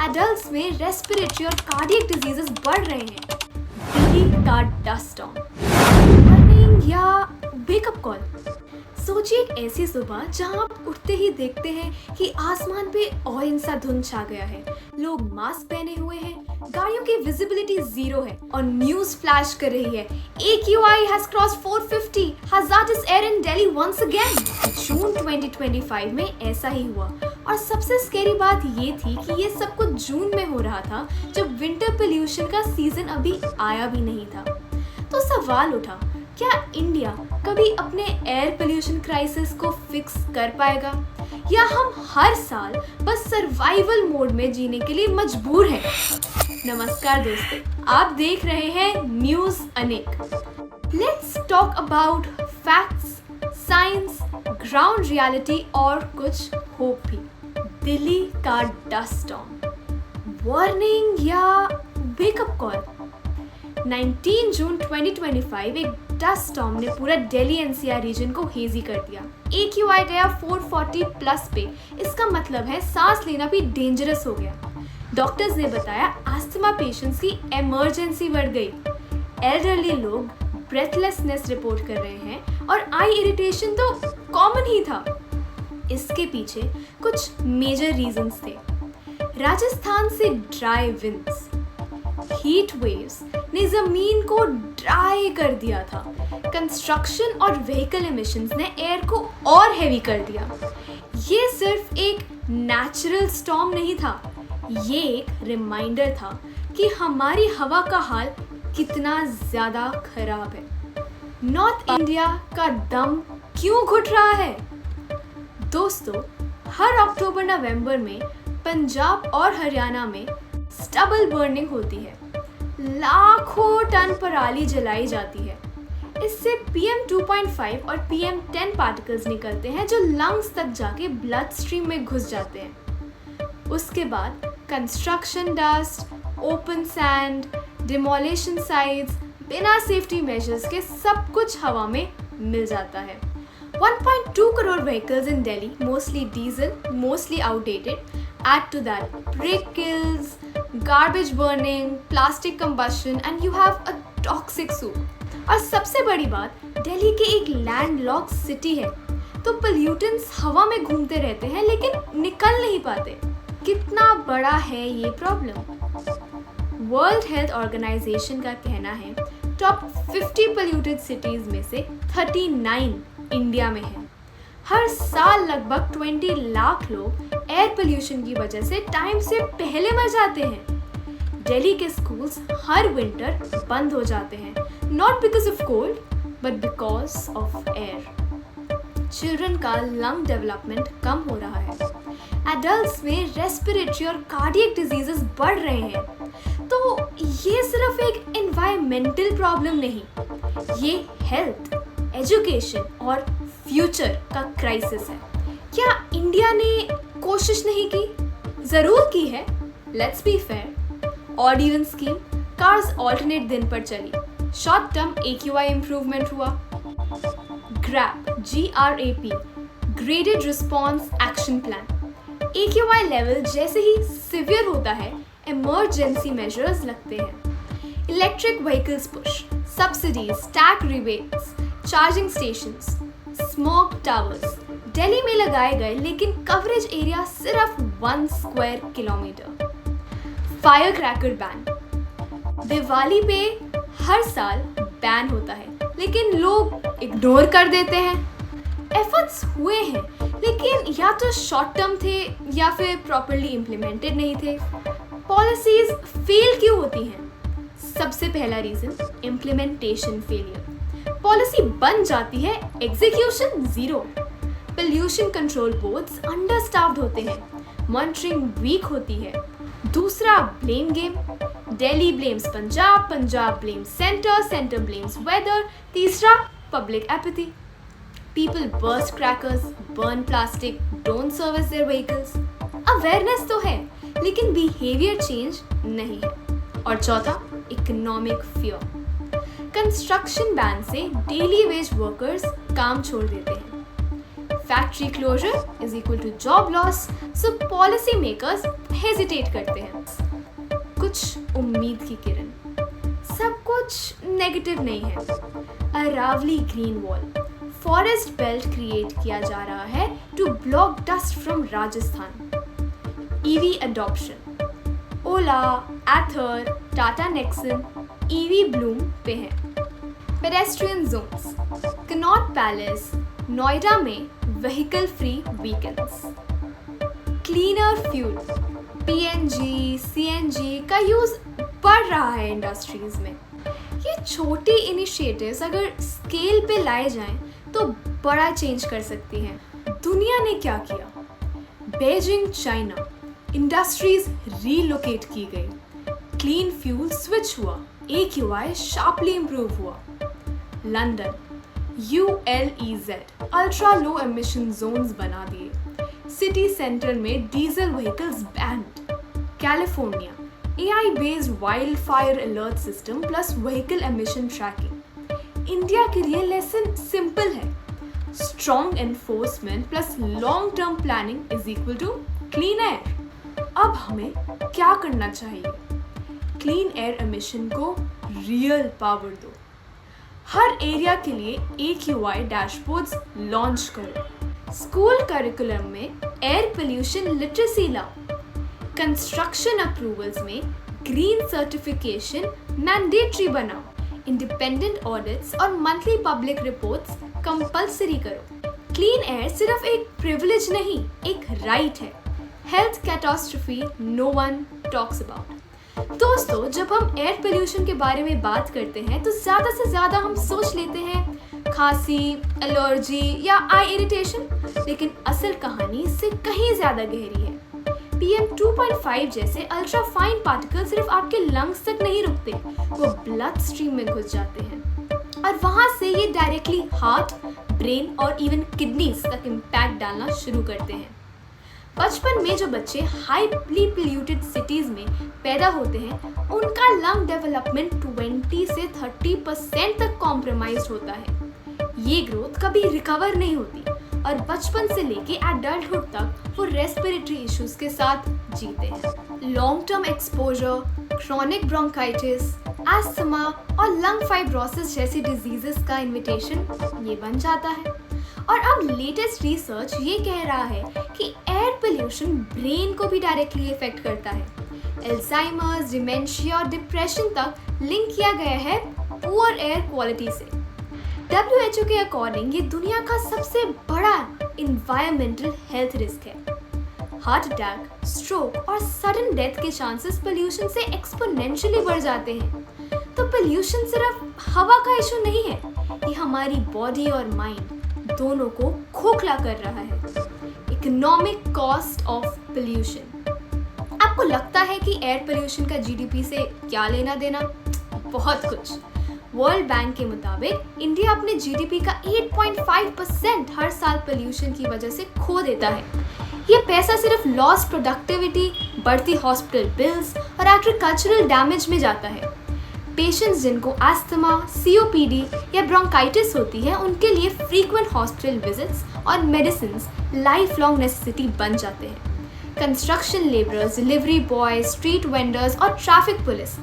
Adults में respiratory और cardiac diseases बढ़ रहे हैं। दिल्ली का डस्ट स्टॉर्म, वार्निंग या वेकअप कॉल। सोचिए एक ऐसी सुबह जहां आप उठते ही देखते हैं कि आसमान पे ऑरेंज सा धुंध छा गया है, लोग मास्क पहने हुए हैं, गाड़ियों की विजिबिलिटी जीरो है और न्यूज फ्लैश कर रही है AQI has crossed 450, hazardous air in Delhi once again। जून 2025 में ऐसा ही हुआ और सबसे स्कैरी बात ये थी कि ये सब कुछ जून में हो रहा था जब विंटर पोल्यूशन का सीजन अभी आया भी नहीं था। तो सवाल उठा, क्या इंडिया कभी अपने एयर पोल्यूशन क्राइसिस को फिक्स कर पाएगा या हम हर साल बस सर्वाइवल मोड में जीने के लिए मजबूर हैं? नमस्कार दोस्तों, आप देख रहे हैं न्यूज़ अनेक। Let's talk about facts, science, ground reality और कुछ होप भी। दिल्ली का डस्ट स्टॉर्म, वार्निंग या वेकअप कॉल। 19 जून 2025 एक डस्ट स्टॉर्म ने पूरा दिल्ली NCR रीजन को हेजी कर दिया। AQI गया 440 प्लस पे। इसका मतलब है सांस लेना भी डेंजरस हो गया। डॉक्टर्स ने बताया अस्थमा पेशेंट्स की इमरजेंसी बढ़ गई। एल्डरली लोग ब्रेथलेसनेस रिपोर्ट कर रहे हैं और आई इरिटेशन तो कॉमन ही था। इसके पीछे कुछ मेजर रीजंस थे। राजस्थान से ड्राई विंड्स, हीट वेव्स ने जमीन को ड्राई कर दिया था। कंस्ट्रक्शन और व्हीकल एमिशंस ने एयर को और हैवी कर दिया। ये सिर्फ एक नेचुरल स्टॉर्म नहीं था, ये एक रिमाइंडर था कि हमारी हवा का हाल कितना ज्यादा खराब है। नॉर्थ इंडिया का दम क्यों घुट रहा है? दोस्तों, हर अक्टूबर नवंबर में पंजाब और हरियाणा में स्टबल बर्निंग होती है। लाखों टन पराली जलाई जाती है। इससे PM 2.5 और PM 10 पार्टिकल्स निकलते हैं जो लंग्स तक जाके ब्लड स्ट्रीम में घुस जाते हैं। उसके बाद construction dust, open sand, demolition sites, बिना सेफ्टी मेजर्स के सब कुछ हवा में मिल जाता है। 1.2 crore vehicles in Delhi, mostly diesel, mostly outdated. Add to that brick kilns, garbage burning, plastic combustion, and you have a toxic soup. और सबसे बड़ी बात, दिल्ली के एक लैंडलॉक्ड सिटी है, तो पोल्यूटेंट्स हवा में घूमते रहते हैं लेकिन निकल नहीं पाते। कितना बड़ा है ये प्रॉब्लम? वर्ल्ड हेल्थ ऑर्गेनाइजेशन का कहना है टॉप 50 पोल्यूटेड सिटीज में से 39 इंडिया में है। हर साल लगभग 20 लाख लोग एयर पोल्यूशन की वजह से टाइम से पहले मर जाते हैं। दिल्ली के स्कूल्स हर विंटर बंद हो जाते हैं, not because of cold but because of air. Children का लंग डेवलपमेंट कम हो रहा है। एडल्ट्स में रेस्पिरेटरी और कार्डियक डिजीजेस बढ़ रहे हैं। तो ये सिर्फ एक एनवायरमेंटल प्रॉब्लम नहीं, ये हेल्थ, एजुकेशन और फ्यूचर का क्राइसिस है। क्या इंडिया ने कोशिश नहीं की? जरूर की है। Let's be fair. Odd even scheme, cars alternate दिन पर चली, शॉर्ट टर्म AQI इंप्रूवमेंट हुआ। GRAP, graded response action plan. AQI level जैसे ही सिवियर होता है, इमरजेंसी मेजर्स लगते हैं। Electric vehicles push, subsidies, tax rebates, charging stations, smoke towers Delhi में लगाए गए, लेकिन कवरेज एरिया सिर्फ 1 square kilometre. Fire cracker ban, Diwali पे हर साल बैन होता है लेकिन लोग इग्नोर कर देते हैं। एफर्ट्स हुए हैं लेकिन या तो शॉर्ट टर्म थे या फिर प्रॉपर्ली इम्प्लीमेंटेड नहीं थे। पॉलिसीज फेल क्यों होती हैं? सबसे पहला रीजन, इम्प्लीमेंटेशन फेलियर। पॉलिसी बन जाती है, execution zero. Pollution control boards understaffed होते हैं, मॉनिटरिंग वीक होती है। दूसरा, blame game. Delhi blames Punjab, Punjab blames centre, centre blames weather. तीसरा, public apathy. People burst crackers, burn plastic, don't service their vehicles. Awareness तो है लेकिन बिहेवियर चेंज नहीं है। और चौथा, इकोनॉमिक फियर। कंस्ट्रक्शन बैन से डेली वेज वर्कर्स काम छोड़ देते हैं। Factory closure is equal to job loss, so policy makers hesitate करते हैं। कुछ उम्मीद की किरण, सब कुछ नेगेटिव नहीं है। Aravalli green wall, forest belt create किया जा रहा है to block dust from Rajasthan. EV adoption, Ola, Ather, Tata Nexon EV bloom पे हैं। पेडेस्ट्रियन जोन्स, कनॉट पैलेस, नोएडा में vehicle free weekends. Cleaner fuel, PNG, CNG का यूज बढ़ रहा है इंडस्ट्रीज में। ये छोटी इनिशिएटिव्स अगर स्केल पे लाए जाएं तो बड़ा चेंज कर सकती हैं। दुनिया ने क्या किया? बीजिंग चाइना, इंडस्ट्रीज रीलोकेट की गई, क्लीन फ्यूल स्विच हुआ, AQI शार्पली इंप्रूव हुआ। London, ULEZ ultra low emission zones बना दिए, सिटी सेंटर में diesel vehicles banned. California, AI based wild fire alert system plus vehicle emission tracking. India के लिए lesson simple है, strong enforcement plus long term planning is equal to clean air. अब हमें क्या करना चाहिए? क्लीन एयर एमिशन को real power दो। हर एरिया के लिए AQI डैशबोर्ड्स लॉन्च करो। स्कूल करिकुलम में एयर पोल्यूशन लिटरेसी लाओ। कंस्ट्रक्शन अप्रूवल्स में ग्रीन सर्टिफिकेशन मैंडेटरी बनाओ। इंडिपेंडेंट ऑडिट्स और मंथली पब्लिक रिपोर्ट्स कंपलसरी करो। क्लीन एयर सिर्फ एक प्रिविलेज नहीं, एक राइट है। Health catastrophe no one talks about. दोस्तों, जब हम एयर पोल्यूशन के बारे में बात करते हैं तो ज़्यादा से ज़्यादा हम सोच लेते हैं खांसी, एलर्जी या आई इरिटेशन, लेकिन असल कहानी इससे कहीं ज़्यादा गहरी है। PM 2.5 जैसे अल्ट्रा फाइन पार्टिकल सिर्फ आपके लंग्स तक नहीं रुकते, वो ब्लड स्ट्रीम में घुस जाते हैं और वहाँ से ये डायरेक्टली हार्ट, ब्रेन और इवन किडनीज तक इम्पैक्ट डालना शुरू करते हैं। बचपन में जो बच्चे हाईली पोल्यूटेड सिटीज में पैदा होते हैं, उनका लंग डेवलपमेंट 20 से 30% तक कॉम्प्रोमाइज होता है। ये ग्रोथ कभी रिकवर नहीं होती और बचपन से लेके एडल्टहुड तक वो रेस्पिरेटरी इश्यूज के साथ जीते हैं। Long term exposure, chronic bronchitis, asthma और लंग फाइब्रोसिस जैसी डिजीजेस का इन्विटेशन ये बन जाता है। और अब लेटेस्ट रिसर्च ये कह रहा है कि एयर पोल्यूशन ब्रेन को भी डायरेक्टली इफेक्ट करता है। अल्जाइमर्स, डिमेंशिया और डिप्रेशन तक लिंक किया गया है पुअर एयर क्वालिटी से। WHO के अकॉर्डिंग ये दुनिया का सबसे बड़ा इन्वायरमेंटल हेल्थ रिस्क है। हार्ट अटैक, स्ट्रोक और सडन डेथ के चांसेस पोल्यूशन से एक्सपोनेंशियली बढ़ जाते हैं। तो पोल्यूशन सिर्फ हवा का इशू नहीं है, ये हमारी बॉडी और माइंड दोनों को खोखला कर रहा है। Economic cost of pollution. आपको लगता है कि एयर पोल्यूशन का GDP से क्या लेना देना? बहुत कुछ। वर्ल्ड बैंक के मुताबिक इंडिया अपने GDP का 8.5% हर साल पोल्यूशन की वजह से खो देता है। ये पैसा सिर्फ लॉस्ट प्रोडक्टिविटी, बढ़ती हॉस्पिटल बिल्स और एग्रीकल्चरल डैमेज में जाता है। पेशेंट्स जिनको एस्थमा, COPD या ब्रोंकाइटिस होती है, उनके लिए फ्रीक्वेंट हॉस्पिटल विजिट्स और मेडिसिन्स लाइफ लॉन्ग नेसेसिटी बन जाते हैं। Construction labourers, delivery boy, street vendors और ट्रैफिक पुलिस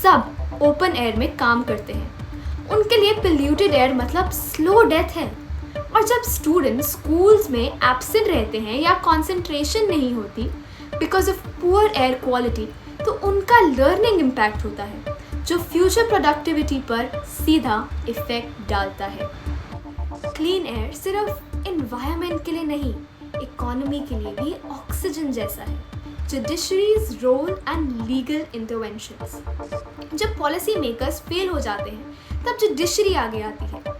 सब ओपन एयर में काम करते हैं। उनके लिए पोल्यूटेड एयर मतलब स्लो डेथ है। और जब स्टूडेंट्स स्कूल्स में एब्सेंट रहते हैं या कंसंट्रेशन नहीं होती because of poor air quality, तो उनका लर्निंग इम्पैक्ट होता है जो फ्यूचर प्रोडक्टिविटी पर सीधा इफेक्ट डालता है। क्लीन एयर सिर्फ एनवायरनमेंट के लिए नहीं, इकोनॉमी के लिए भी ऑक्सीजन जैसा है। Judiciary's role and legal interventions. जब पॉलिसी मेकर्स फेल हो जाते हैं तब जुडिशरी आगे आती है।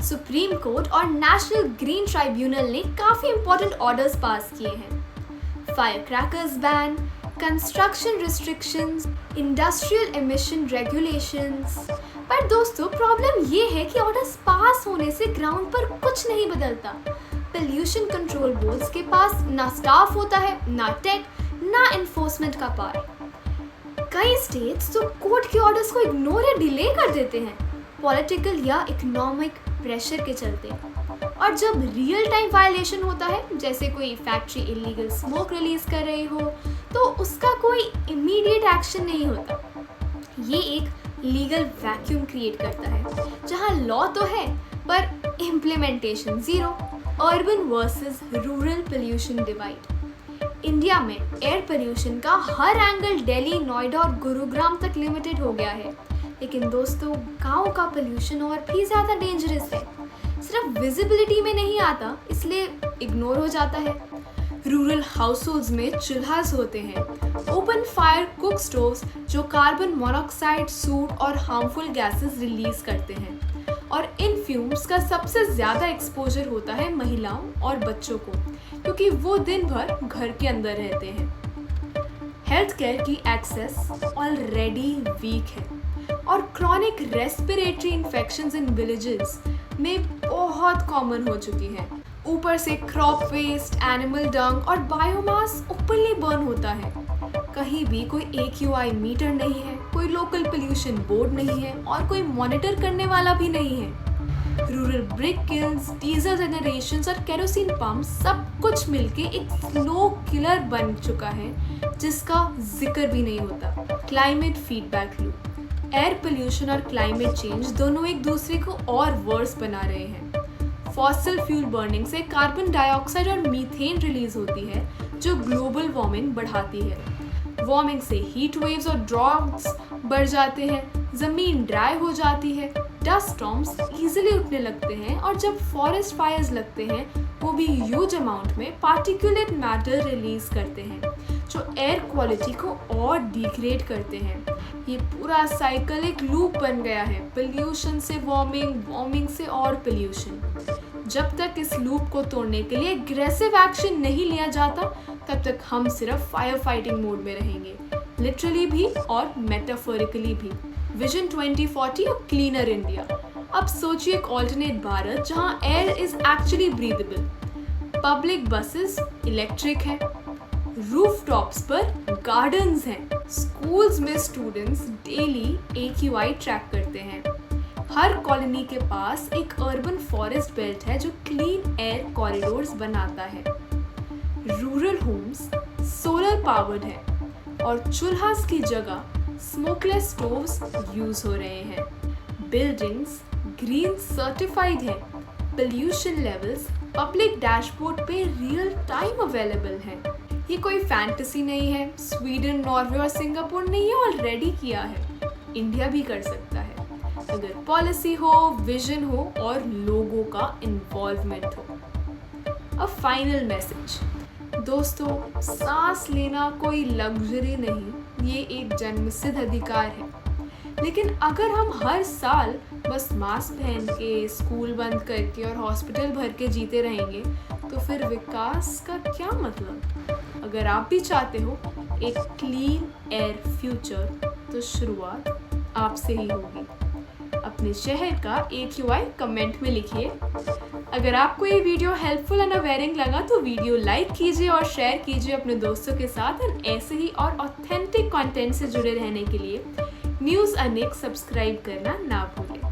सुप्रीम कोर्ट और नेशनल ग्रीन ट्राइब्यूनल ने काफ़ी इंपॉर्टेंट ऑर्डर्स पास किए हैं। Fire crackers ban, construction restrictions, industrial emission regulations. पर दोस्तों, प्रॉब्लम ये है कि ऑर्डर्स पास होने से ग्राउंड पर कुछ नहीं बदलता। पोल्यूशन कंट्रोल बोर्ड्स के पास ना स्टाफ होता है, ना टेक, ना एनफोर्समेंट का पावर। कई स्टेट्स तो कोर्ट के ऑर्डर्स को इग्नोर या डिले कर देते हैं पॉलिटिकल या इकोनॉमिक प्रेशर के चलते। और जब रियल टाइम वायलेशन होता है, जैसे कोई फैक्ट्री इलीगल स्मोक रिलीज कर रही हो, तो उसका कोई इमीडिएट एक्शन नहीं होता। ये एक लीगल वैक्यूम क्रिएट करता है जहाँ लॉ तो है पर implementation zero. Urban versus rural pollution divide. India में एयर पोल्यूशन का हर एंगल दिल्ली, नोएडा और गुरुग्राम तक लिमिटेड हो गया है, लेकिन दोस्तों गांव का पोल्यूशन और भी ज़्यादा डेंजरस है। सिर्फ विजिबिलिटी में नहीं आता इसलिए इग्नोर हो जाता है। रूरल हाउसहोल्ड्स में चूल्हास होते हैं, ओपन फायर कुक स्टोव्स जो कार्बन मोनोऑक्साइड, सूट और हार्मफुल गैसेस रिलीज करते हैं, और इन फ्यूम्स का सबसे ज़्यादा एक्सपोजर होता है महिलाओं और बच्चों को, क्योंकि वो दिन भर घर के अंदर रहते हैं। हेल्थ केयर की एक्सेस ऑलरेडी वीक है और chronic respiratory infections in villages में बहुत कॉमन हो चुकी हैं। ऊपर से क्रॉप वेस्ट, एनिमल डंग और बायोमास ओपनली बर्न होता है। कहीं भी कोई AQI मीटर नहीं है, कोई लोकल पोल्यूशन बोर्ड नहीं है और कोई मॉनिटर करने वाला भी नहीं है। Rural brick kills, diesel generations और केरोसिन पंप सब कुछ मिलके एक स्लो किलर बन चुका है जिसका जिक्र भी नहीं होता। Climate feedback loop. Air pollution और क्लाइमेट चेंज दोनों एक दूसरे को और वर्स बना रहे हैं। फॉसिल फ्यूल बर्निंग से कार्बन डाइऑक्साइड और मीथेन रिलीज होती है जो ग्लोबल वार्मिंग बढ़ाती है। वार्मिंग से हीट वेव्स और ड्रॉट्स बढ़ जाते हैं, जमीन ड्राई हो जाती है, डस्ट स्टॉर्म्स इजीली उठने लगते हैं, और जब फॉरेस्ट फायर्स लगते हैं वो भी ह्यूज अमाउंट में पार्टिकुलेट मैटर रिलीज करते हैं जो एयर क्वालिटी को और डिग्रेड करते हैं। ये पूरा साइकिल एक लूप बन गया है, पोल्यूशन से वार्मिंग, वार्मिंग से और पोल्यूशन। जब तक इस लूप को तोड़ने के लिए एग्रेसिव एक्शन नहीं लिया जाता तब तक हम सिर्फ फायर फाइटिंग मोड में रहेंगे, लिटरली भी और मेटाफोरिकली भी। विजन 2040 और क्लीनर इंडिया। अब सोचिए एक ऑल्टरनेट भारत जहां air is actually breathable. Public buses electric हैं, रूफटॉप्स पर गार्डन्स हैं, स्कूल्स में स्टूडेंट्स डेली AQI ट्रैक करते हैं। हर कॉलोनी के पास एक अर्बन फॉरेस्ट बेल्ट है जो क्लीन एयर कॉरिडोर्स बनाता है। रूरल होम्स सोलर पावर्ड हैं और चूल्हास की जगह स्मोकलेस स्टोव्स यूज हो रहे हैं। बिल्डिंग्स ग्रीन सर्टिफाइड हैं। पोल्यूशन लेवल्स पब्लिक डैशबोर्ड पे रियल टाइम अवेलेबल हैं। ये कोई फैंटेसी नहीं है, स्वीडन, नॉर्वे और सिंगापुर ने ये ऑलरेडी किया है, इंडिया भी कर सकता है अगर पॉलिसी हो, विजन हो और लोगों का इन्वॉल्वमेंट हो। अ फाइनल मैसेज दोस्तों, सांस लेना कोई लग्जरी नहीं, ये एक जन्मसिद्ध अधिकार है। लेकिन अगर हम हर साल बस मास्क पहन के, स्कूल बंद करके और हॉस्पिटल भर के जीते रहेंगे तो फिर विकास का क्या मतलब? अगर आप भी चाहते हो एक क्लीन एयर फ्यूचर तो शुरुआत आपसे ही होगी। अपने शहर का AQI कमेंट में लिखिए। अगर आपको ये वीडियो हेल्पफुल एंड अवेयरिंग लगा तो वीडियो लाइक कीजिए और शेयर कीजिए अपने दोस्तों के साथ। एंड ऐसे ही और ऑथेंटिक कंटेंट से जुड़े रहने के लिए न्यूज़ अनेक सब्सक्राइब करना ना भूलें।